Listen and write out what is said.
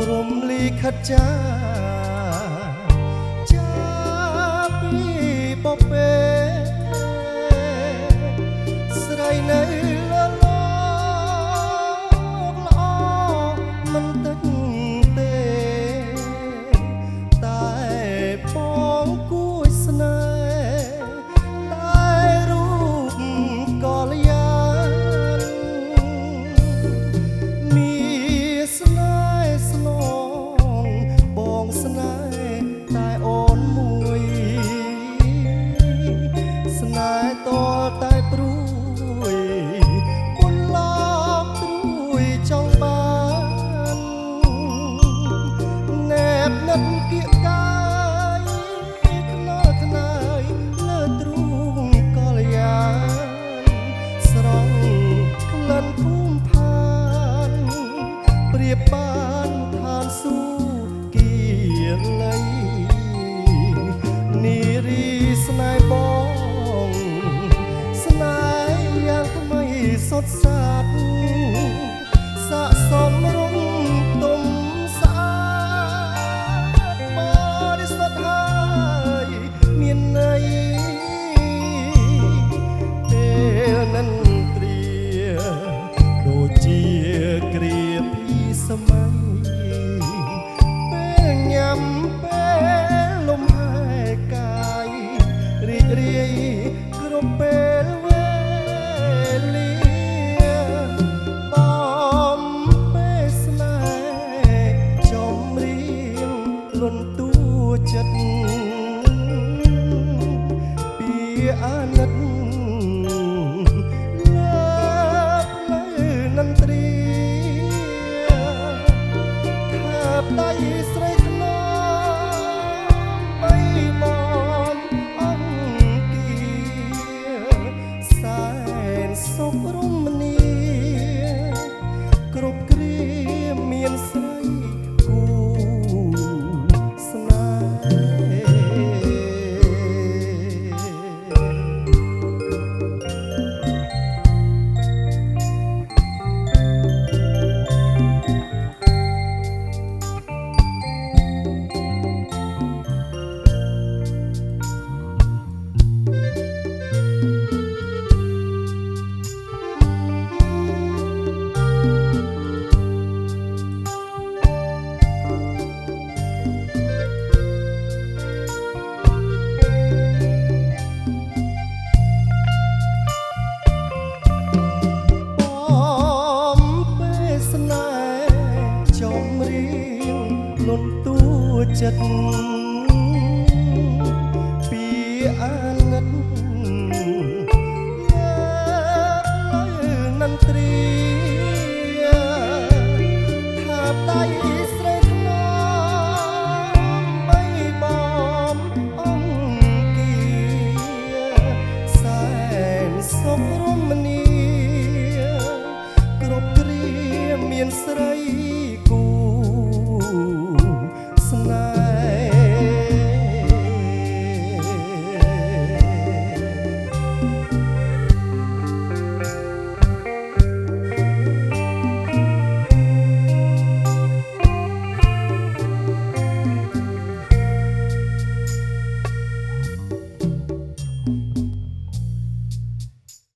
រំលីខិតចាពីបបេស្រីនៅលលល្អមិនតិចទេតែបងគួយស្នេហ៍តែរូបក៏លយ៉ាមានស្នេហ៍ស្នងបងស្នេហ៍តែអូនមួយស្នេហ៍តតែព្រួយពុនឡកព្រួយចង់បានណែបនិតគៀកកាយខ្នល់ខ្នើយលើទ្រូងកលយាស្រង់ក្លិនភូមិផានប្រៀបបានឋានសួគ៌លីនារីស្នេហ៍បងស្នេហ៍យ៉ាងថ្មីសត់សាត់ស័កសមរំទុំស្អាតបរិសុទ្ធហើយមានន័យពេលនឹងត្រៀដូចជាគ្រាពីសម័យពេលញ៉ាំពេលលំហែកាយរីករាយគ្រប់ពេលវេលាបំពេលស្នេហ៍ចំរៀងលន់តួចិត្តពីអាណិតលើផ្លូវនឹងត្រៀថាបដៃស្រីថ្នមបីបំអង្គាសែនសុខរមនាគ្រប់គ្រាមានស្រីគូស្នេចំរៀងលន់តួចិត្ត